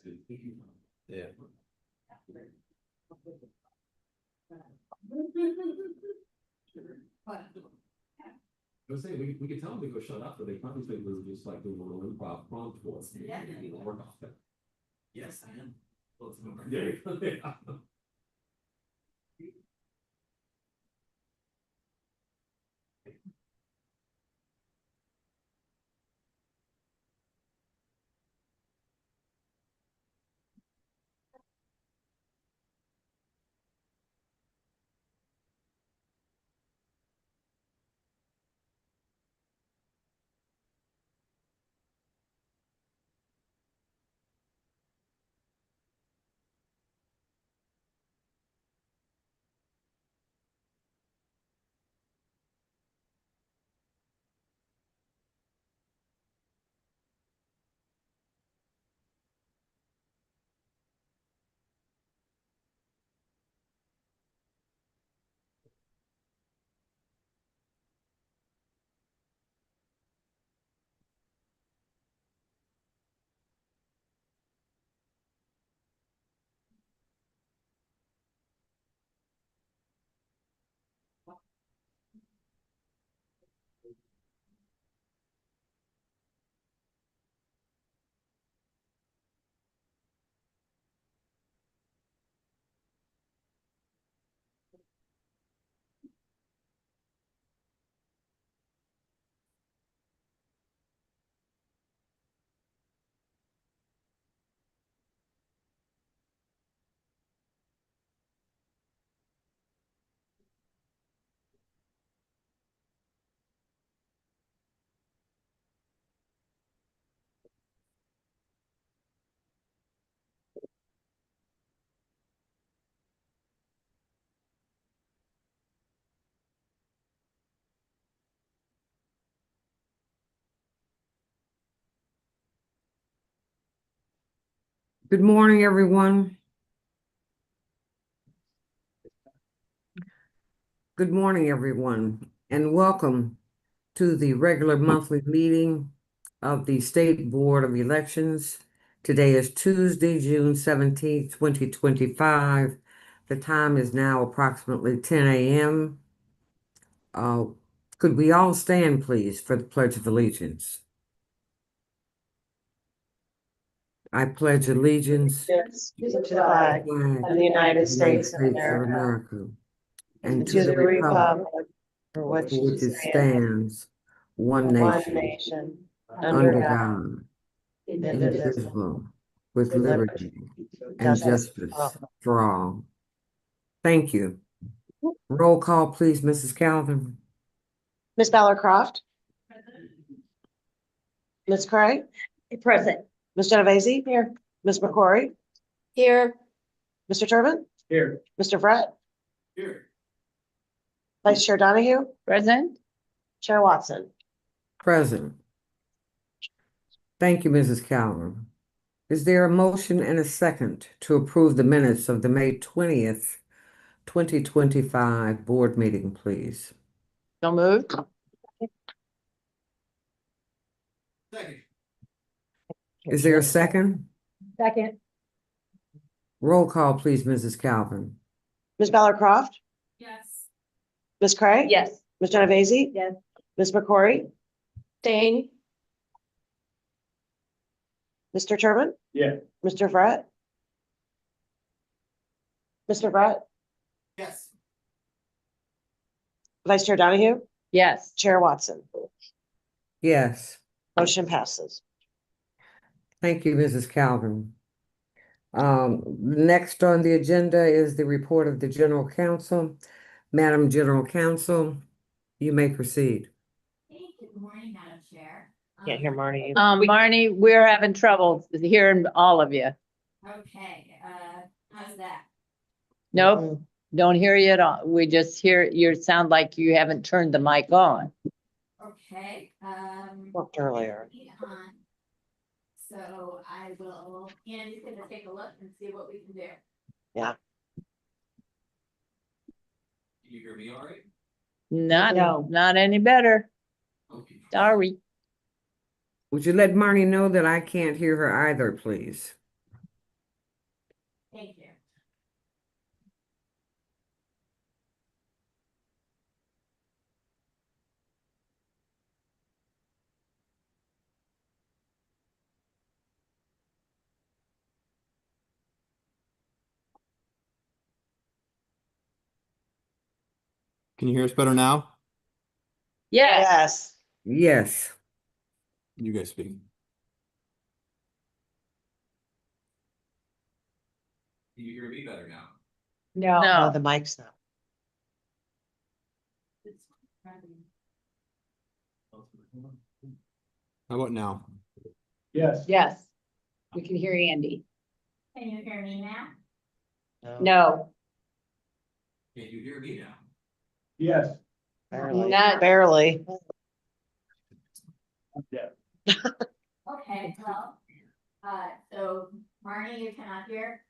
Yeah. I was saying we could tell them to go shut up, but they probably think it was just like doing a little improv prompt for us. Yeah. Work off that. Yes, I am. Yeah. Good morning, everyone. Good morning, everyone, and welcome to the regular monthly meeting of the State Board of Elections. Today is Tuesday, June 17th, 2025. The time is now approximately 10 a.m. Could we all stand, please, for the Pledge of Allegiance? I pledge allegiance To the flag of the United States of America and to the republic for which it stands, one nation, nation, under God, God, indivisible, indivisible, with with liberty and justice for all. Thank you. Roll call, please, Mrs. Calvin. Ms. Ballarcroft. Ms. Cray. Present. Ms. Genovese. Here. Ms. McCrory. Here. Mr. Turbin. Here. Mr. Brett. Here. Vice Chair Donahue. Present. Chair Watson. Present. Thank you, Mrs. Calvin. Is there a motion and a second to approve the minutes of the May 20th, 2025 board meeting, please? So moved. Second. Is there a second? Second. Roll call, please, Mrs. Calvin. Ms. Ballarcroft. Yes. Ms. Cray. Yes. Ms. Genovese. Yes. Ms. McCrory. Staying. Mr. Turbin. Yeah. Mr. Brett. Mr. Brett. Yes. Vice Chair Donahue. Yes. Chair Watson. Yes. Motion passes. Thank you, Mrs. Calvin. Next on the agenda is the report of the General Counsel. Madam General Counsel, you may proceed. Good morning, Madam Chair. Can't hear Marnie. Marnie, we're having trouble hearing all of you. Okay, how's that? Nope, don't hear you at all. We just hear you sound like you haven't turned the mic on. Okay, Worked earlier. on. So I will, Andy's gonna take a look and see what we can do. Yeah. Can you hear me all right? Not any better. Okay. Sorry. Would you let Marnie know that I can't hear her either, please? Can you hear us better now? Yes. Yes. You guys speak. Can you hear me better now? No, No. the mic's not. How about now? Yes. Yes. We can hear Andy. Can you hear me now? No. Can you hear me now? Yes. Barely. Not- Barely. Yeah. Okay, well, so Marnie, you cannot hear?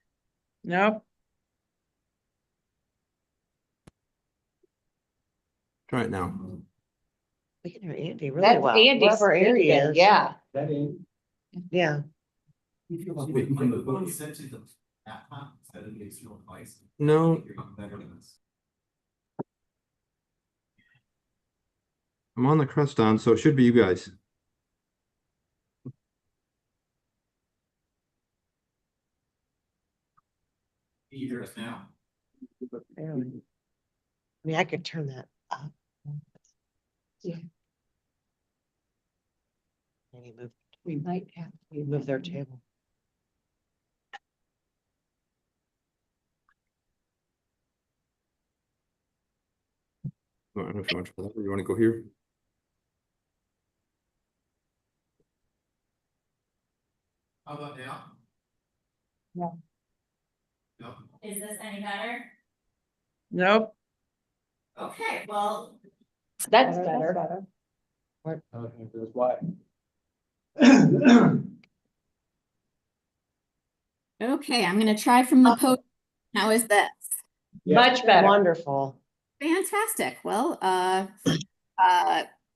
Nope. Try it now. We can hear Andy really That's well. Andy's Wherever Andy speaking, is. yeah. That ain't. Yeah. The phone sent to the laptop, so that it makes you twice. No, You're not better than this. I'm on the crust on, so it should be you guys. Can you hear us now? Barely. I mean, I could turn that up. Yeah. Maybe move, We might have. move their table. I don't know if you want to try that or you want to go here. How about now? No. No? Is this any better? Nope. Okay, well, That's better. Okay, that's why. okay, I'm gonna try from the post. How is this? Much better. Wonderful. Fantastic. Well,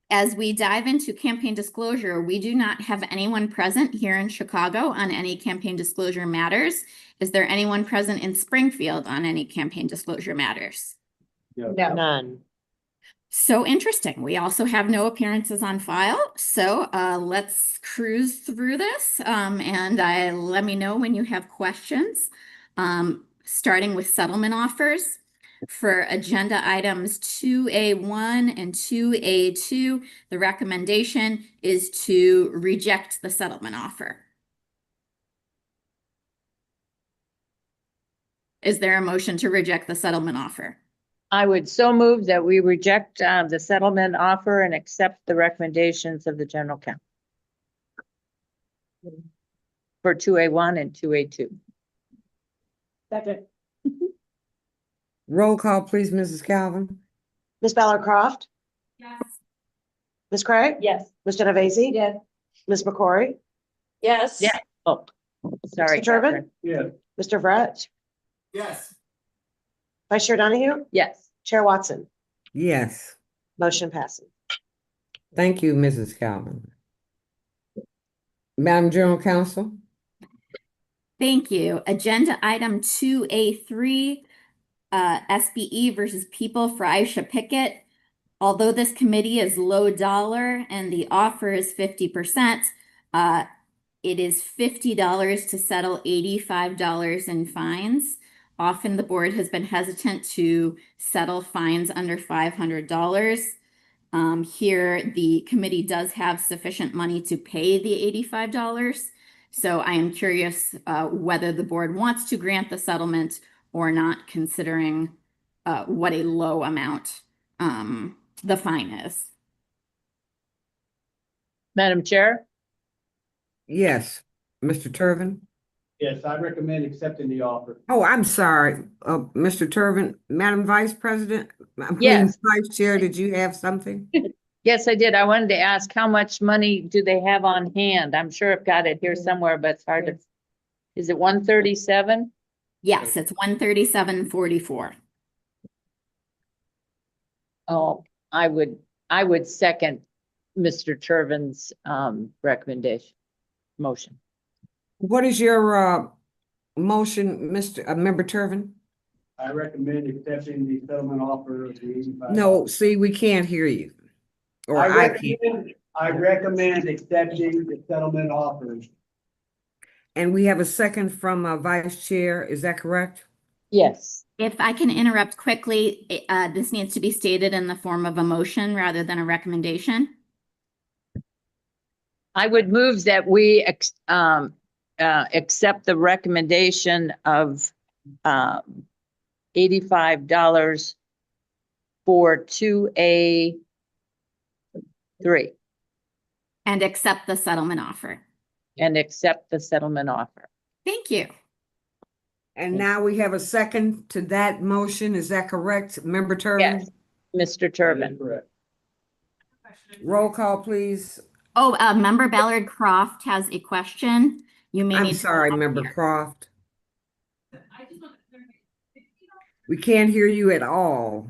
as we dive into campaign disclosure, we do not have anyone present here in Chicago on any campaign disclosure matters. Is there anyone present in Springfield on any campaign disclosure matters? No. None. So interesting. We also have no appearances on file. So let's cruise through this and let me know when you have questions. Starting with settlement offers. For agenda items 2A1 and 2A2, the recommendation is to reject the settlement offer. Is there a motion to reject the settlement offer? I would so move that we reject the settlement offer and accept the recommendations of the general counsel. For 2A1 and 2A2. Second. Roll call, please, Mrs. Calvin. Ms. Ballard Croft, Yes. Ms. Craig, Yes. Ms. Genovese, Yes. Ms. McCrory, Yes. Yeah. Oh, sorry. Mr. Turbin? Catherine. Yeah. Mr. Brett, Yes. Vice Chair Donahue, Yes. Chair Watson. Yes. Motion passes. Thank you, Mrs. Calvin. Madam General Counsel? Thank you. Agenda item 2A3, SBE versus People for Aisha Pickett. Although this committee is low dollar and the offer is 50%, it is $50 to settle $85 in fines. Often the board has been hesitant to settle fines under $500. Here, the committee does have sufficient money to pay the $85. So I am curious whether the board wants to grant the settlement or not, considering what a low amount the fine is. Madam Chair? Yes. Mr. Turvin? Yes, I recommend accepting the offer. Oh, I'm sorry, Mr. Turvin. Madam Vice President? I mean, Yes. Vice Chair, did you have something? Yes, I did. I wanted to ask how much money do they have on hand? I'm sure I've got it here somewhere, but it's hard to. Is it 137? Yes, it's 137.44. Oh, I would second Mr. Turvin's recommendation, motion. What is your motion, Member Turvin? I recommend accepting the settlement offer of the 85. No, see, we can't hear you. Or I can't. I recommend accepting the settlement offers. And we have a second from Vice Chair, is that correct? Yes. If I can interrupt quickly, this needs to be stated in the form of a motion rather than a recommendation. I would move that we accept the recommendation of $85 for 2A3. And accept the settlement offer. And accept the settlement offer. Thank you. And now we have a second to that motion. Is that correct, Member Turbin? Yes, Mr. That is Turbin. correct. Roll call, please. Oh, Member Ballard Croft has a question. You may I'm need to sorry, come up Member here. Croft. We can't hear you at all.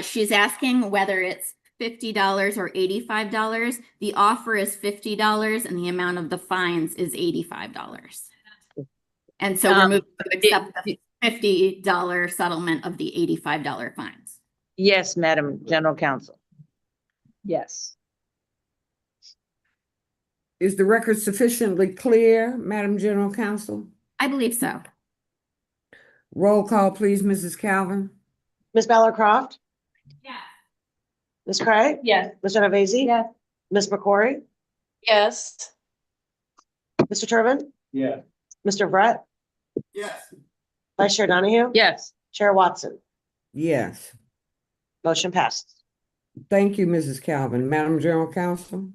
She's asking whether it's $50 or $85. The offer is $50 and the amount of the fines is $85. And so we're moving to accept the $50 settlement of the $85 fines. Yes, Madam General Counsel. Yes. Is the record sufficiently clear, Madam General Counsel? I believe so. Roll call, please, Mrs. Calvin. Ms. Ballard Croft, Yes. Ms. Craig, Yes. Ms. Genovese, Yes. Ms. McCory, Yes. Mr. Turbin, Yeah. Mr. Brett, Yes. Vice Chair Donahue, Yes. Chair Watson. Yes. Motion passes. Thank you, Mrs. Calvin. Madam General Counsel?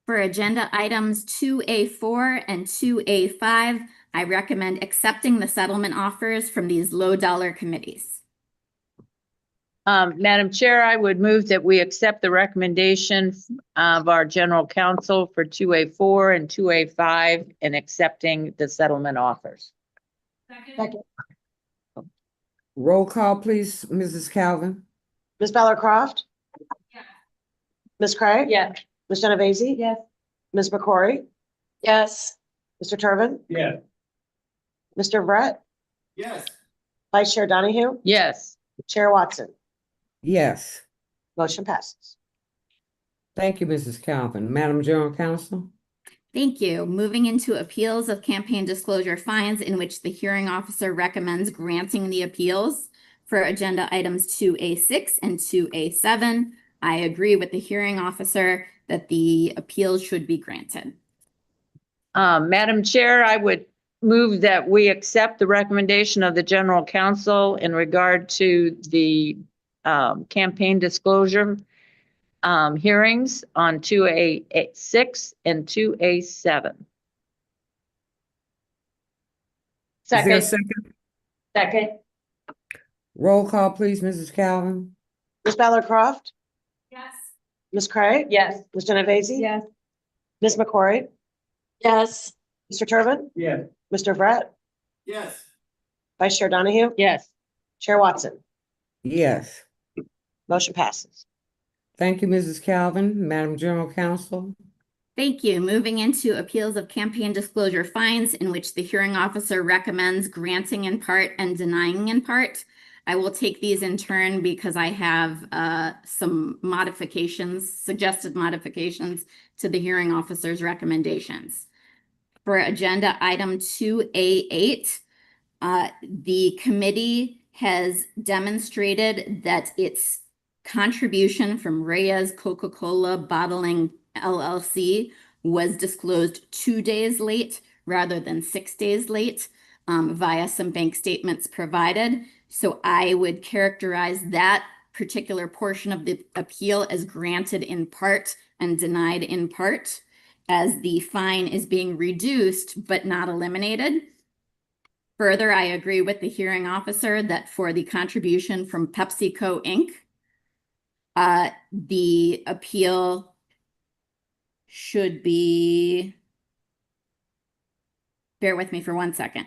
For agenda items 2A4 and 2A5, I recommend accepting the settlement offers from these low dollar committees. Madam Chair, I would move that we accept the recommendation of our general counsel for 2A4 and 2A5 and accepting the settlement offers. Second. Roll call, please, Mrs. Calvin. Ms. Ballard Croft, Ms. Craig, Yes. Ms. Genovese, Yes. Ms. McCory, Yes. Mr. Turbin, Yeah. Mr. Brett, Yes. Vice Chair Donahue, Yes. Chair Watson. Yes. Motion passes. Thank you, Mrs. Calvin. Madam General Counsel? Thank you. Moving into appeals of campaign disclosure fines in which the hearing officer recommends granting the appeals for agenda items 2A6 and 2A7. I agree with the hearing officer that the appeals should be granted. Madam Chair, I would move that we accept the recommendation of the general counsel in regard to the campaign disclosure hearings on 2A6 and 2A7. Is there a Second. second? Second. Roll call, please, Mrs. Calvin. Ms. Ballard Croft, Yes. Ms. Craig, Yes. Ms. Genovese, Yes. Ms. McCory, Yes. Mr. Turbin, Yeah. Mr. Brett, Yes. Vice Chair Donahue, Yes. Chair Watson. Yes. Motion passes. Thank you, Mrs. Calvin. Madam General Counsel? Thank you. Moving into appeals of campaign disclosure fines in which the hearing officer recommends granting in part and denying in part. I will take these in turn because I have some modifications, suggested modifications to the hearing officer's recommendations. For agenda item 2A8, the committee has demonstrated that its contribution from Reyes Coca-Cola Bottling LLC was disclosed 2 days late rather than 6 days late via some bank statements provided. So I would characterize that particular portion of the appeal as granted in part and denied in part, as the fine is being reduced but not eliminated. Further, I agree with the hearing officer that for the contribution from PepsiCo Inc., the appeal should be, bear with me for 1 second.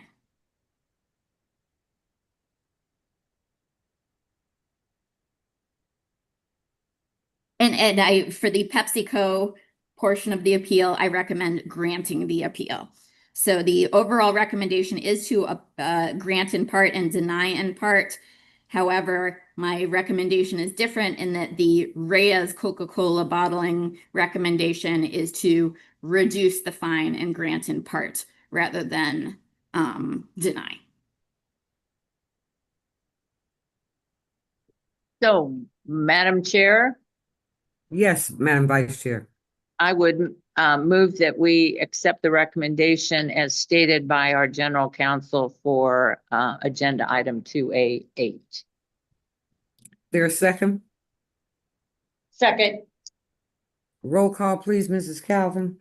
And I, for the PepsiCo portion of the appeal, I recommend granting the appeal. So the overall recommendation is to grant in part and deny in part. However, my recommendation is different in that the Reyes Coca-Cola bottling recommendation is to reduce the fine and grant in part rather than deny. So, Madam Chair, Yes, Madam Vice Chair. I would move that we accept the recommendation as stated by our general counsel for agenda item 2A8. There a second? Second. Roll call, please, Mrs. Calvin.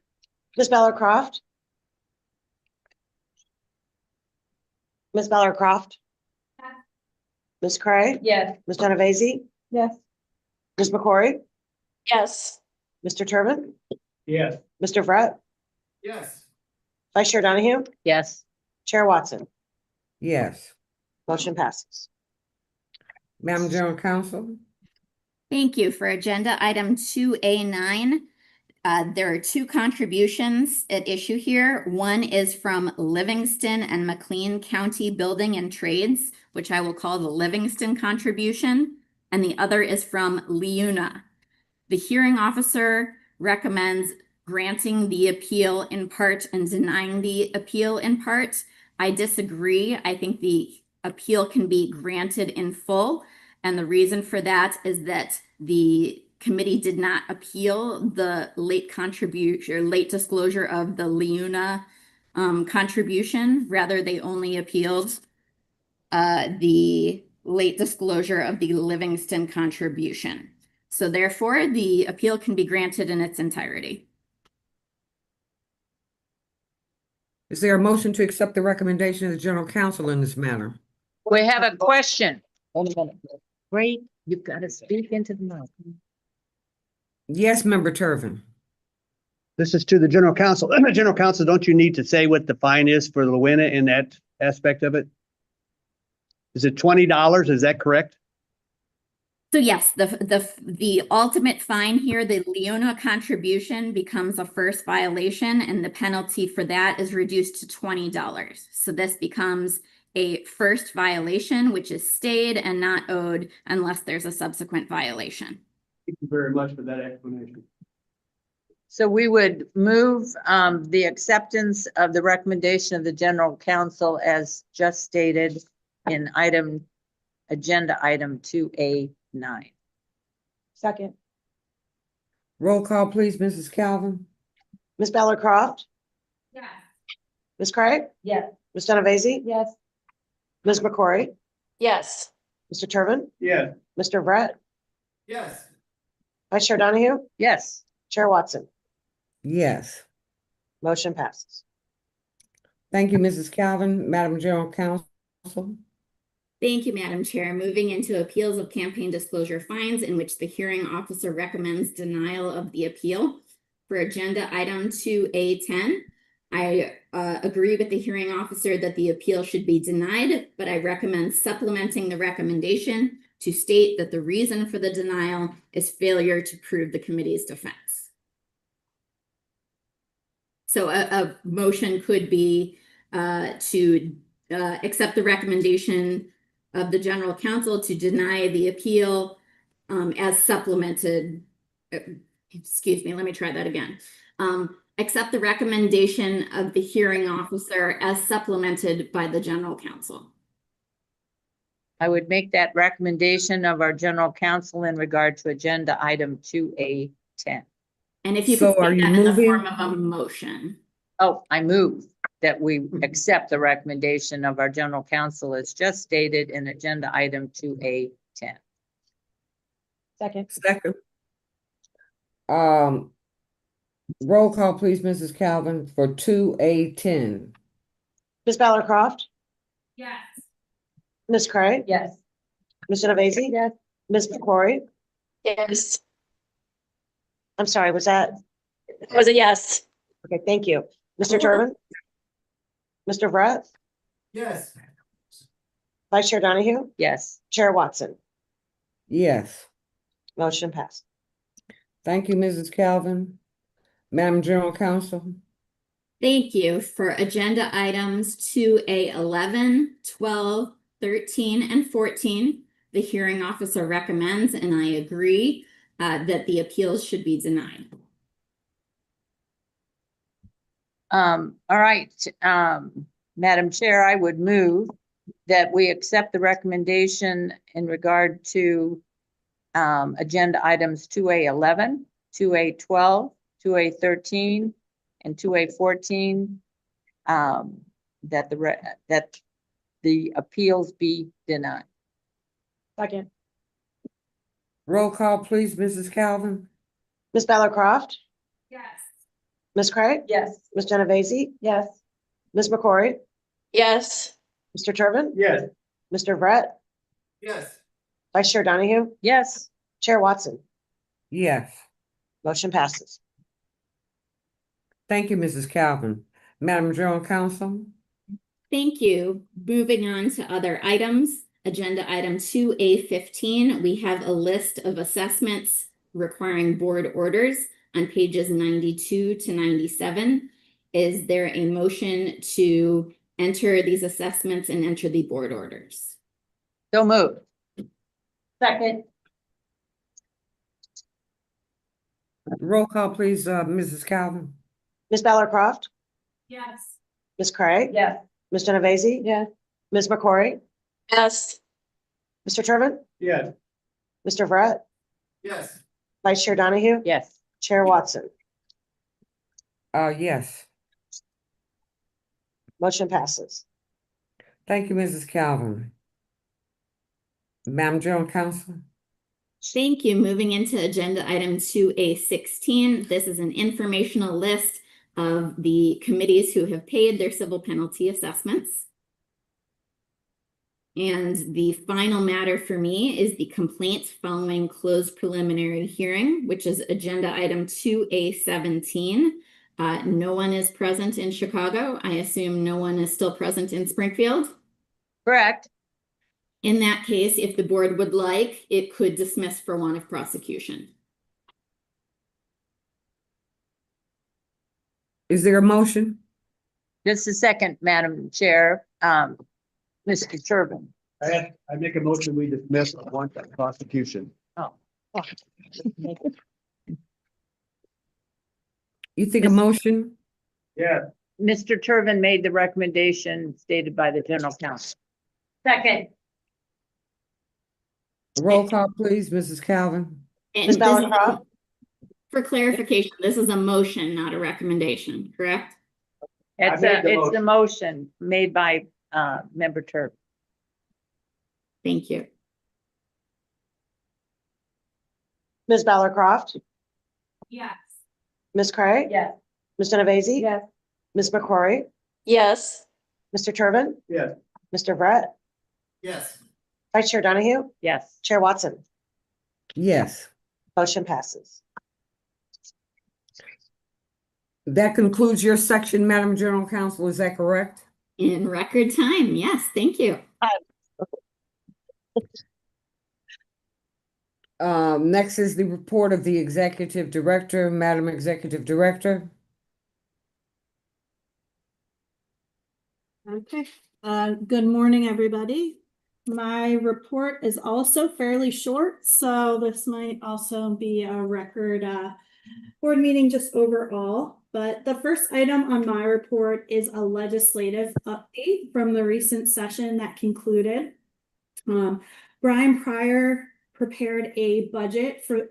Ms. Ballard Croft? Ms. Ballard Croft? Ms. Cray? Yes. Ms. Genovese? Yes. Ms. McCory? Yes. Mr. Turbin? Yes. Mr. Brett? Yes. Vice Chair Donahue? Yes. Chair Watson? Yes. Motion passes. Madam General Counsel? Thank you. For agenda item 2A9, there are two contributions at issue here. One is from Livingston and McLean County Building and Trades, which I will call the Livingston contribution, and the other is from Leuna. The hearing officer recommends granting the appeal in part and denying the appeal in part. I disagree. I think the appeal can be granted in full. And the reason for that is that the committee did not appeal the late contribution or late disclosure of the Leuna contribution. Rather, they only appealed the late disclosure of the Livingston contribution. So therefore, the appeal can be granted in its entirety. Is there a motion to accept the recommendation of the General Counsel in this matter? We have a question. Hold a minute. Great, you've got to speak into the mic. Yes, Member Turbin. This is to the general counsel. General counsel, don't you need to say what the fine is for Leuna in that aspect of it? Is it $20? Is that correct? So yes, the ultimate fine here, the Leuna contribution becomes a first violation, and the penalty for that is reduced to $20. So this becomes a first violation, which is stayed and not owed unless there's a subsequent violation. Thank you very much for that explanation. So we would move the acceptance of the recommendation of the general counsel as just stated in agenda item 2A9. Second. Roll call, please, Mrs. Calvin. Ms. Ballard Croft? Yes. Ms. Cray? Yes. Ms. Genovese? Yes. Ms. McCory? Yes. Mr. Turbin? Yes. Mr. Brett? Yes. Vice Chair Donahue? Yes. Chair Watson? Yes. Motion passes. Thank you, Mrs. Calvin. Madam General Counsel? Thank you, Madam Chair. Moving into appeals of campaign disclosure fines in which the hearing officer recommends denial of the appeal. For agenda item 2A10, I agree with the hearing officer that the appeal should be denied, but I recommend supplementing the recommendation to state that the reason for the denial is failure to prove the committee's defense. So a motion could be to accept the recommendation of the general counsel to deny the appeal as supplemented. Excuse me, let me try that again. Accept the recommendation of the hearing officer as supplemented by the general counsel. I would make that recommendation of our general counsel in regard to agenda item 2A10. And if you So could are state you that in the moving? form of a motion. Oh, I move that we accept the recommendation of our general counsel as just stated in agenda item 2A10. Second. Second. Roll call, please, Mrs. Calvin, for 2A10. Ms. Ballard Croft? Yes. Ms. Cray? Yes. Ms. Genovese? Yes. Ms. McCory? Yes. I'm sorry, was that? Was a yes. Okay, thank you. Mr. Turbin? Mr. Brett? Yes. Vice Chair Donahue? Yes. Chair Watson? Yes. Motion passed. Thank you, Mrs. Calvin. Madam General Counsel? Thank you. For agenda items 2A11, 12, 13, and 14, the hearing officer recommends, and I agree, that the appeals should be denied. All right, Madam Chair, I would move that we accept the recommendation in regard to agenda items 2A11, 2A12, 2A13, and 2A14, that the appeals be denied. Second. Roll call, please, Mrs. Calvin. Ms. Bella Croft, Yes. Ms. Craig, Yes. Ms. Genovese, Yes. Ms. McCrory, Yes. Mr. Turbin, Yes. Mr. Brett, Yes. Vice Chair Donahue, Yes, Chair Watson. Yes. Motion passes. Thank you, Mrs. Calvin. Madam General Counsel. Thank you. Moving on to other items. Agenda item 2A15, we have a list of assessments requiring board orders on pages 92 to 97. Is there a motion to enter these assessments and enter the board orders? so moved. Second. Roll call, please, Mrs. Calvin. Ms. Bella Croft, Yes. Ms. Craig, Yes. Ms. Genovese, Yes. Ms. McCrory, Yes. Mr. Turbin, Yes. Mr. Brett, Yes. Vice Chair Donahue, Yes, Chair Watson. Yes. Motion passes. Thank you, Mrs. Calvin. Madam General Counsel. Thank you. Moving into agenda item 2A16. This is an informational list of the committees who have paid their civil penalty assessments. And the final matter for me is the complaints following closed preliminary hearing, which is agenda item 2A17. No one is present in Chicago. I assume no one is still present in Springfield. correct. In that case, if the board would like, it could dismiss for want of prosecution. Is there a motion? Just a second, Madam Chair, Mr. Turbin. I make a motion, we dismiss one prosecution. Oh. You think a motion? Yeah. Mr. Turbin made the recommendation stated by the general counsel. Second. Roll call, please, Mrs. Calvin. And Ms. this Bella is- Croft, for clarification, this is a motion, not a recommendation, correct? It's made the a motion made by, member Turbin. Thank you. Ms. Bella Croft, Yes. Ms. Craig, Yes. Ms. Genovese, Yes. Ms. McCrory, Yes. Mr. Turbin, Yes. Mr. Brett, Yes. Vice Chair Donahue, Yes, Chair Watson. Yes. Motion passes. That concludes your section, Madam General Counsel. Is that correct? In record time, yes, thank you. Next is the report of the Executive Director. Madam Executive Director. Okay, good morning, everybody. My report is also fairly short, so this might also be a record board meeting just overall. But the first item on my report is a legislative update from the recent session that concluded. Brian Pryor prepared a budget for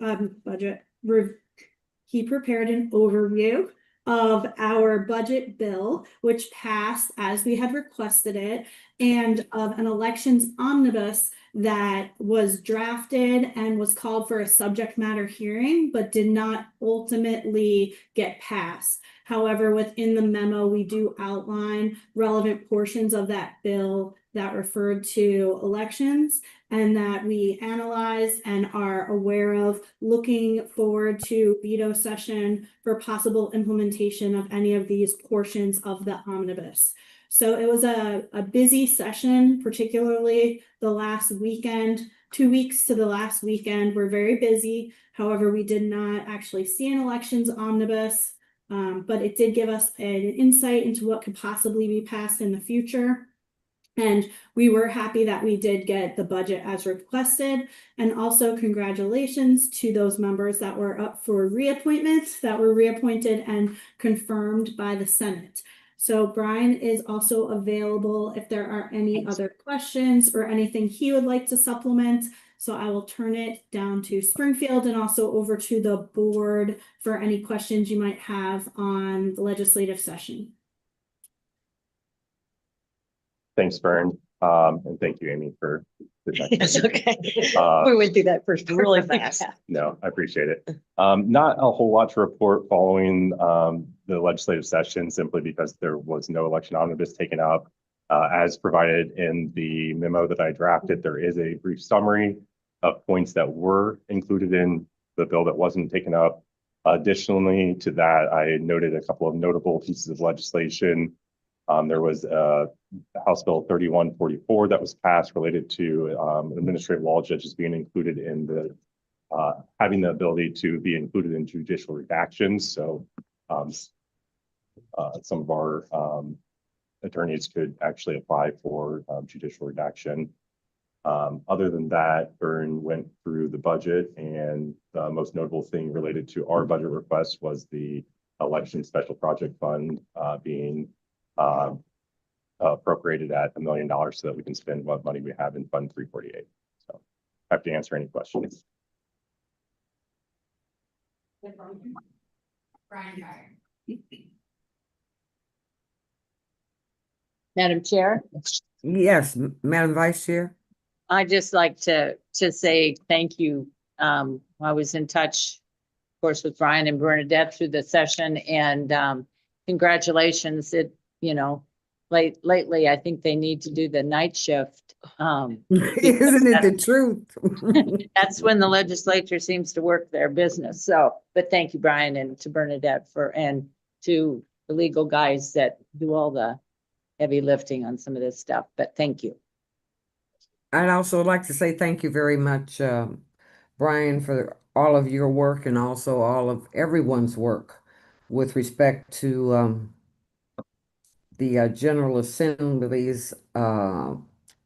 he prepared an overview of our budget bill, which passed as we had requested it, and of an elections omnibus that was drafted and was called for a subject matter hearing, but did not ultimately get passed. However, within the memo, we do outline relevant portions of that bill that referred to elections and that we analyzed and are aware of, looking forward to veto session for possible implementation of any of these portions of the omnibus. So it was a busy session, particularly the last weekend. 2 weeks to the last weekend were very busy. However, we did not actually see an elections omnibus, but it did give us an insight into what could possibly be passed in the future. And we were happy that we did get the budget as requested. And also congratulations to those members that were up for reappointment, that were reappointed and confirmed by the Senate. So Brian is also available if there are any other questions or anything he would like to supplement. So I will turn it down to Springfield and also over to the board for any questions you might have on the legislative session. Thanks, Vern. And thank you, Amy, for the It's okay. Uh, We went through that first really fast. No, I appreciate it. Not a whole lot to report following the legislative session, simply because there was no election omnibus taken up. As provided in the memo that I drafted, there is a brief summary of points that were included in the bill that wasn't taken up. Additionally to that, I noted a couple of notable pieces of legislation. There was House Bill 3144 that was passed related to administrative law judges being included in the having the ability to be included in judicial redactions. So some of our attorneys could actually apply for judicial redaction. Other than that, Vern went through the budget, and the most notable thing related to our budget request was the election special project fund being appropriated at $1 million so that we can spend what money we have in Fund 348. So I have to answer any questions. Madam Chair, Yes, Madam Vice Chair. I just like to say thank you. I was in touch, of course, with Brian and Bernadette through the session, and congratulations. Lately, I think they need to do the night shift. Isn't it the truth? That's when the legislature seems to work their business. So, but thank you, Brian, and to Bernadette and to the legal guys that do all the heavy lifting on some of this stuff. But thank you. I'd also like to say thank you very much, Brian, for all of your work and also all of everyone's work with respect to the General Assembly's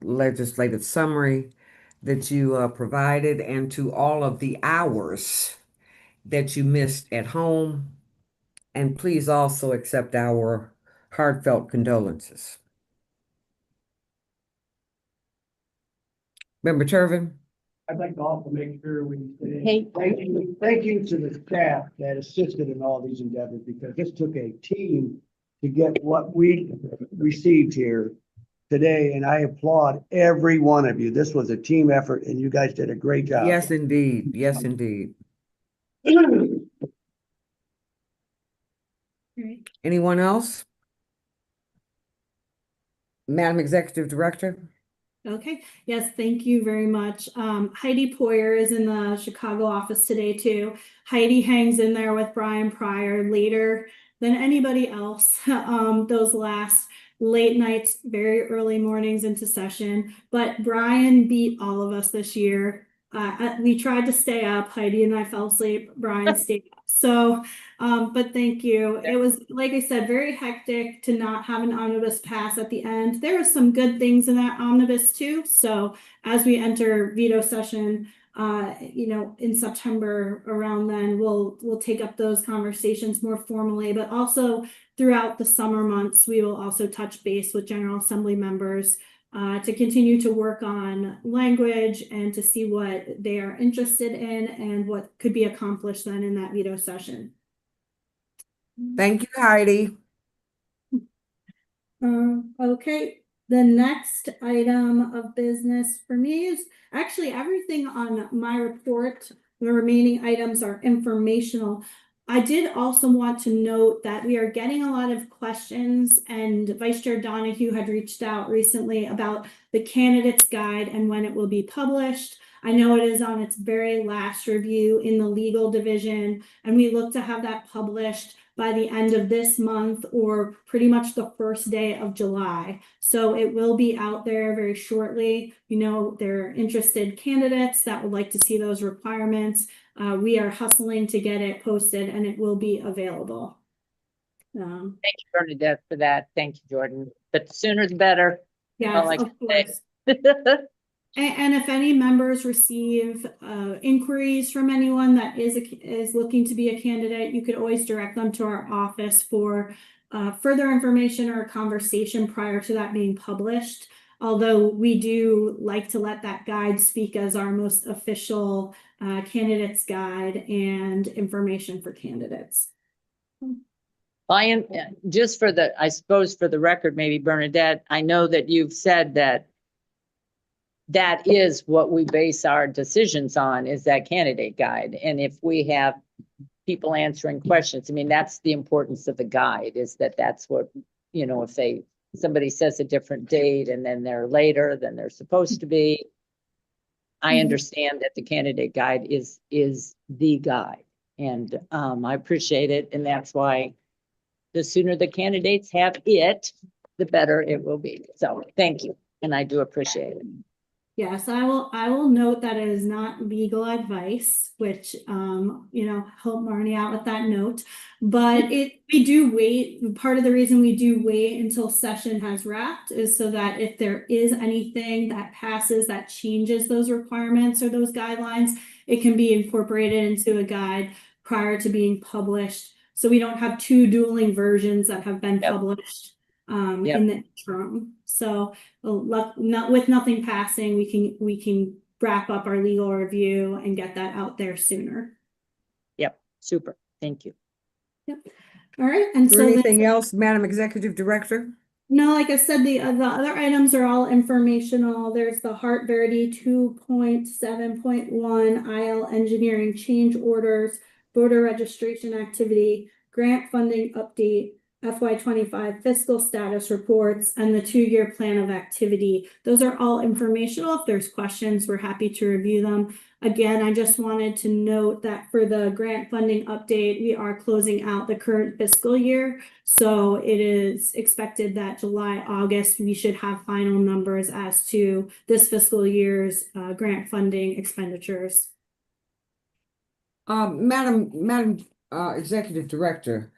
legislative summary that you provided, and to all of the hours that you missed at home. And please also accept our heartfelt condolences. Member Turvin? I'd like to also make sure we say Hey. thank you to the staff that assisted in all these endeavors, because this took a team to get what we received here today, and I applaud every one of you. This was a team effort, and you guys did a great job. Yes, indeed. Yes, indeed. Anyone else? Madam Executive Director? Okay, yes, thank you very much. Heidi Poyer is in the Chicago office today too. Heidi hangs in there with Brian Pryor later than anybody else. Those last late nights, very early mornings into session. But Brian beat all of us this year. We tried to stay up. Heidi and I fell asleep. Brian stayed up. So, but thank you. It was, like I said, very hectic to not have an omnibus pass at the end. There were some good things in that omnibus too. So as we enter veto session, in September around then, we'll take up those conversations more formally, but also throughout the summer months, we will also touch base with General Assembly members to continue to work on language and to see what they are interested in and what could be accomplished then in that veto session. Thank you, Heidi. Okay, the next item of business for me is actually everything on my report. The remaining items are informational. I did also want to note that we are getting a lot of questions, and Vice Chair Donahue had reached out recently about the candidates guide and when it will be published. I know it is on its very last review in the legal division, and we look to have that published by the end of this month or pretty much the first day of July. So it will be out there very shortly. There are interested candidates that would like to see those requirements. We are hustling to get it posted, and it will be available. Thank you, Bernadette, for that. Thank you, Jordan. But the sooner the better. Yes, of course. And if any members receive inquiries from anyone that is looking to be a candidate, you could always direct them to our office for further information or a conversation prior to that being published. although we do like to let that guide speak as our most official candidates guide and information for candidates. I am, just for the, I suppose for the record, maybe Bernadette, I know that you've said that that is what we base our decisions on, is that candidate guide. And if we have people answering questions, I mean, that's the importance of the guide, is that that's what, you know, if somebody says a different date and then they're later than they're supposed to be. I understand that the candidate guide is the guide, and I appreciate it. And that's why the sooner the candidates have it, the better it will be. So thank you. And I do appreciate it. Yes, I will note that it is not legal advice, which, you know, help Marnie out with that note. But we do wait. Part of the reason we do wait until session has wrapped is so that if there is anything that passes that changes those requirements or those guidelines, it can be incorporated into a guide prior to being published. So we don't have two dueling versions that have been published in the interim. So with nothing passing, we can wrap up our legal review and get that out there sooner. Yep, super. Thank you. Yep. All right. And Is there so anything else, Madam Executive Director? no, like I said, the other items are all informational. There's the Hart Verdi 2.7.1 IL engineering change orders, voter registration activity, grant funding update, FY25 fiscal status reports, and the 2-year plan of activity. Those are all informational. If there's questions, we're happy to review them. Again, I just wanted to note that for the grant funding update, we are closing out the current fiscal year. So it is expected that July, August, we should have final numbers as to this fiscal year's grant funding expenditures. Madam Executive Director,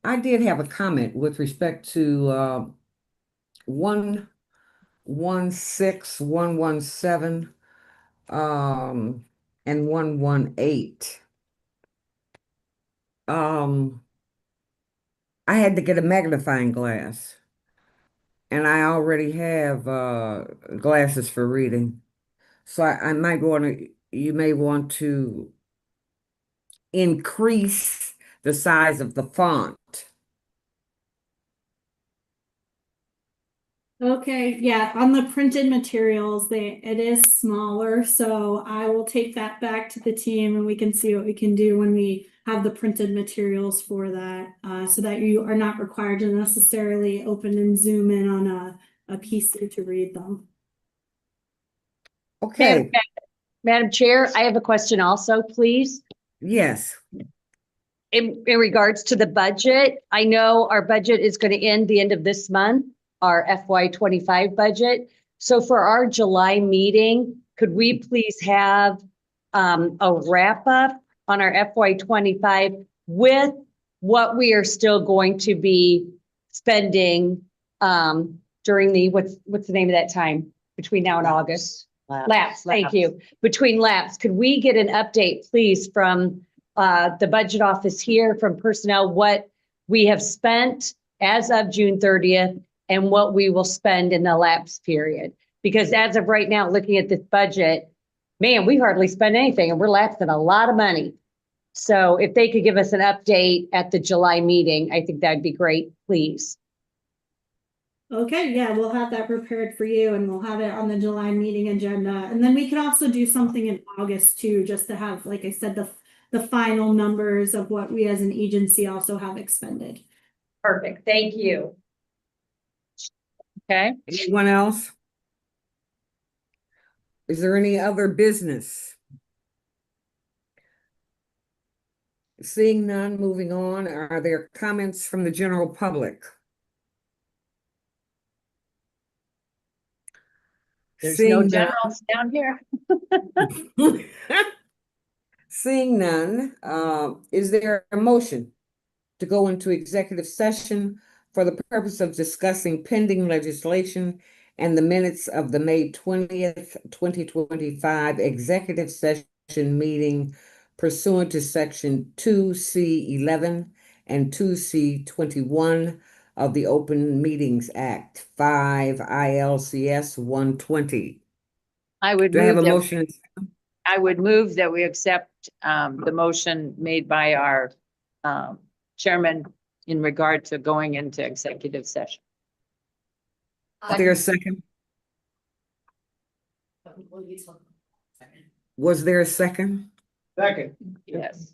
I did have a comment with respect to 116, 117, and 118. I had to get a magnifying glass, and I already have glasses for reading. So I might want to, you may want to increase the size of the font. Okay, yeah, on the printed materials, it is smaller, so I will take that back to the team and we can see what we can do when we have the printed materials for that, so that you are not required to necessarily open and zoom in on a PC to read them. Okay, Madam Chair, I have a question also, please. yes. In regards to the budget, I know our budget is going to end the end of this month, our FY25 budget. So for our July meeting, could we please have a wrap up on our FY25 with what we are still going to be spending during the, what's the name of that time between now and August? Lapse, thank you. Between lapse, could we get an update, please, from the budget office here, from personnel, what we have spent as of June 30th and what we will spend in the lapse period? Because as of right now, looking at this budget, man, we hardly spend anything and we're lapsing a lot of money. So if they could give us an update at the July meeting, I think that'd be great, please. Okay, yeah, we'll have that prepared for you and we'll have it on the July meeting agenda. And then we could also do something in August too, just to have, like I said, the final numbers of what we as an agency also have expended. Perfect, thank you. Okay. Anyone else? Is there any other business? Seeing none, moving on. Are there comments from the general public? There's Seeing no none. generals down here. Seeing none, is there a motion to go into executive session for the purpose of discussing pending legislation and the minutes of the May 20th, 2025 executive session meeting pursuant to section 2C11 and 2C21 of the Open Meetings Act, 5 ILCS 120. I would Do I have a move that, motion? I would move that we accept the motion made by our chairman in regard to going into executive session. Is there a second? Was there a second? Second. Yes.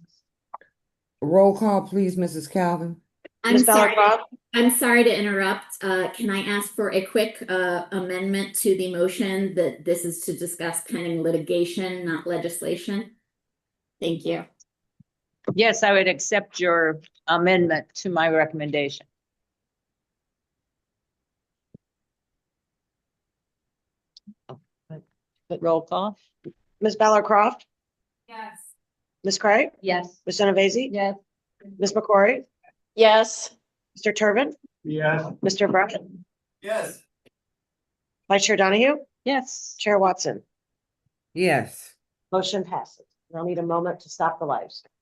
Roll call, please, Mrs. Calvin. I'm Ms. sorry, Bellicroft? I'm sorry to interrupt. Can I ask for a quick amendment to the motion that this is to discuss pending litigation, not legislation? Thank you. Yes, I would accept your amendment to my recommendation. Roll call? Ms. Bellicroft? Yes. Ms. Craig? Yes. Ms. Genovese? Yes. Ms. McCrory? Yes. Mr. Turbin? Yes. Mr. Brown? Yes. Vice Chair Donahue? Yes. Chair Watson? Yes. Motion passes. I'll need a moment to stop the live stream.